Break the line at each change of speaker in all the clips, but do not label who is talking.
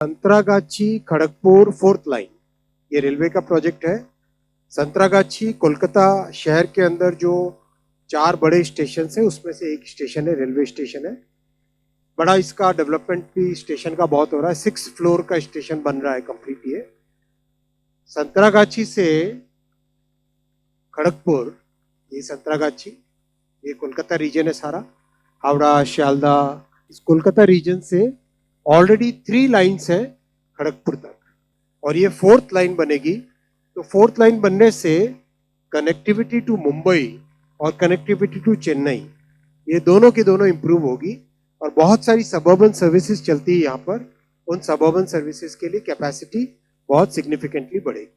Santragachi Kharagpur fourth line ये railway का project है। संतरागाछी कोलकाता शहर के अंदर जो 4 बड़े स्टेशन है उसमें से एक स्टेशन है, रेलवे स्टेशन है। बड़ा इसका डेवलपमेंट भी स्टेशन का बहुत हो रहा है। 6 फ्लोर का स्टेशन बन रहा है कंप्लीट। ये संतरागाछी से खड़गपुर, ये संतरागाछी, ये कोलकाता रीजन है सारा, हावड़ा, शियालदा। इस कोलकाता रीजन से ऑलरेडी 3 लाइन्स है खड़गपुर तक, और ये 4th लाइन बनेगी। तो 4th लाइन बनने से कनेक्टिविटी टू मुंबई और कनेक्टिविटी टू चेन्नई, ये दोनों की दोनों इंप्रूव होगी। और बहुत सारी सबअर्बन सर्विसेज चलती है यहाँ पर, उन सबअर्बन सर्विसेज के लिए कैपेसिटी बहुत सिग्निफिकेंटली बढ़ेगी।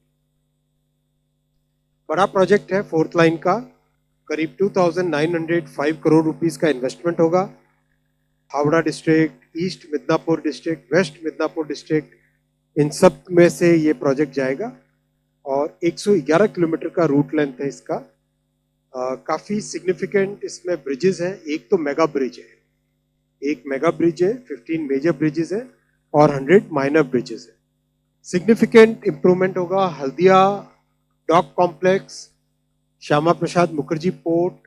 बड़ा प्रोजेक्ट है 4th लाइन का, करीब 2905 करोड़ रुपीस का इन्वेस्टमेंट होगा। Howrah district, east Midnapore district, west Midnapore district, इन सब में से ये प्रोजेक्ट जाएगा। और 111 किलोमीटर का रूट लेंथ है इसका। काफ़ी सिग्निफिकेंट इसमें ब्रिजेस हैं। एक तो मेगा ब्रिज है, एक मेगा ब्रिज है, 15 मेजर ब्रिजेस है और 100 माइनर ब्रिजेस है। सिग्निफिकेंट इम्प्रूवमेंट होगा Haldia dock complex, Shyama Prasad Mukherjee port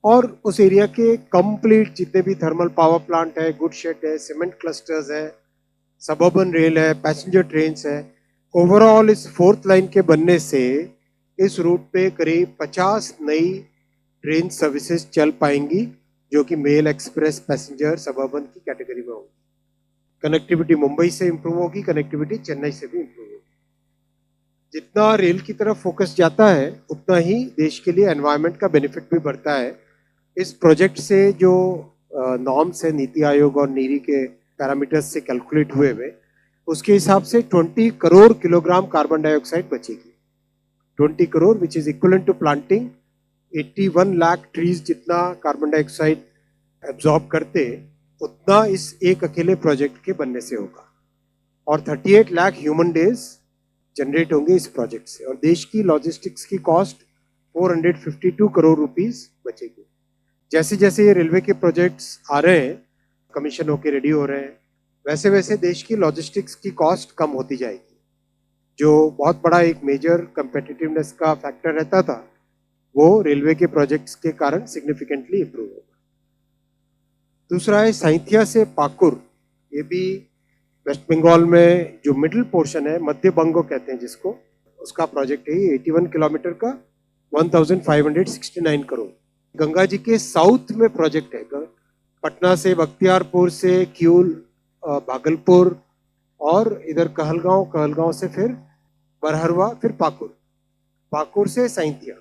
और उस एरिया के कंप्लीट जितने भी थर्मल पावर प्लांट है, गुड शेड है, सीमेंट क्लस्टर्स है, सबअर्बन रेल है, पैसेंजर ट्रेन है। ओवरऑल इस 4th लाइन के बनने से इस रूट पे करीब 50 नई ट्रेन सर्विसेज चल पाएंगी, जो कि मेल, एक्सप्रेस, पैसेंजर, सबअर्बन की कैटेगरी में होगी। कनेक्टिविटी मुंबई से इंप्रूव होगी, कनेक्टिविटी चेन्नई से भी इंप्रूव होगी। जितना रेल की तरफ फोकस जाता है उतना ही देश के लिए एनवायरनमेंट का बेनिफिट भी बढ़ता है। इस प्रोजेक्ट से जो नॉर्म्स है नीति आयोग और नीरी के पैरामीटर्स से कैलकुलेट हुए हुए, उसके हिसाब से 20 करोड़ किलोग्राम कार्बन डाइऑक्साइड बचेगी। 20 crore which is equivalent to planting 81 lakh trees जितना कार्बन डाइऑक्साइड एब्जॉर्ब करते, उतना इस एक अकेले प्रोजेक्ट के बनने से होगा। और 38 लाख ह्यूमन डेज जनरेट होंगे इस प्रोजेक्ट से, और देश की लॉजिस्टिक्स की कॉस्ट 452 करोड़ रुपीस बचेगी। जैसे जैसे ये रेलवे के प्रोजेक्ट्स आ रहे हैं, कमीशन होके रेडी हो रहे हैं, वैसे वैसे देश की लॉजिस्टिक्स की कॉस्ट कम होती जाएगी, जो बहुत बड़ा एक मेजर कंपेटिटिवनेस का फैक्टर रहता था, वो रेलवे के प्रोजेक्ट्स के कारण सिग्निफिकेंटली इंप्रूव होगा। दूसरा है साइंथिया से पाकुर, ये भी वेस्ट बंगाल में जो मिडिल पोर्शन है, मध्य बंगो कहते हैं जिसको, उसका प्रोजेक्ट है। 81 किलोमीटर का 1569 करोड़। गंगा जी के साउथ में प्रोजेक्ट है, पटना से, बख्तियारपुर से, क्यूल, भागलपुर और इधर कहलगांव, कहलगांव से फिर बरहरवा, फिर पाकुर, पाकुर से साइंथिया।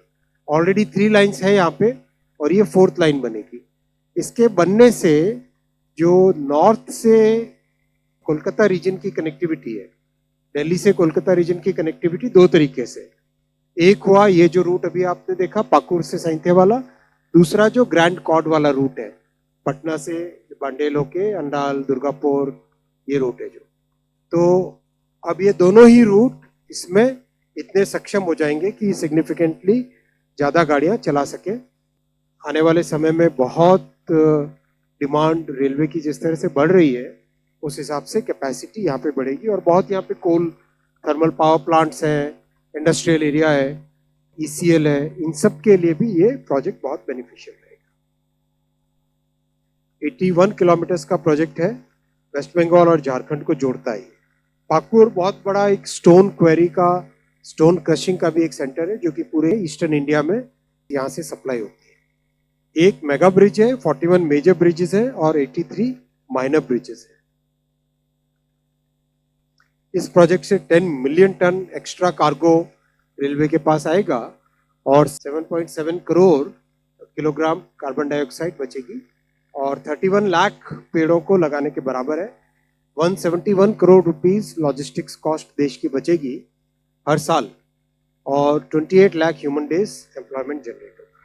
ऑलरेडी 3 लाइन्स है यहाँ पे, और ये 4th लाइन बनेगी। इसके बनने से जो नॉर्थ से कोलकाता रीजन की कनेक्टिविटी है, दिल्ली से कोलकाता रीजन की कनेक्टिविटी 2 तरीके से। एक हुआ ये जो रूट अभी आपने देखा पाकुर से साइंथिया वाला, दूसरा जो ग्रैंड कॉर्ड वाला रूट है, पटना से बांडेल होके अंडाल, दुर्गापुर, ये रूट है जो। तो अब ये दोनों ही रूट इसमें इतने सक्षम हो जाएंगे कि सिग्निफिकेंटली ज़्यादा गाड़ियाँ चला सके। आने वाले समय में बहुत डिमांड रेलवे की जिस तरह से बढ़ रही है, उस हिसाब से कैपेसिटी यहाँ पे बढ़ेगी। और बहुत यहाँ पे कोल थर्मल पावर प्लांट्स हैं, इंडस्ट्रियल एरिया है, ईसीएल है, इन सब के लिए भी ये प्रोजेक्ट बहुत बेनिफिशियल रहेगा। 81 किलोमीटर्स का प्रोजेक्ट है, वेस्ट बंगाल और झारखंड को जोड़ता है। पाकुर बहुत बड़ा एक स्टोन क्वेरी का, स्टोन क्रशिंग का भी एक सेंटर है, जो कि पूरे ईस्टर्न इंडिया में यहाँ से सप्लाई होती है। एक मेगा ब्रिज है, 41 मेजर ब्रिजेस है और 83 माइनर ब्रिजेस है। इस प्रोजेक्ट से 10 million ton extra cargo railway के पास आएगा और 7.7 करोड़ किलोग्राम कार्बन डाइऑक्साइड बचेगी, और 31 लाख पेड़ों को लगाने के बराबर है। 171 करोड़ रुपीस लॉजिस्टिक्स कॉस्ट देश की बचेगी हर साल, और 28 lakh human days employment generate होगा।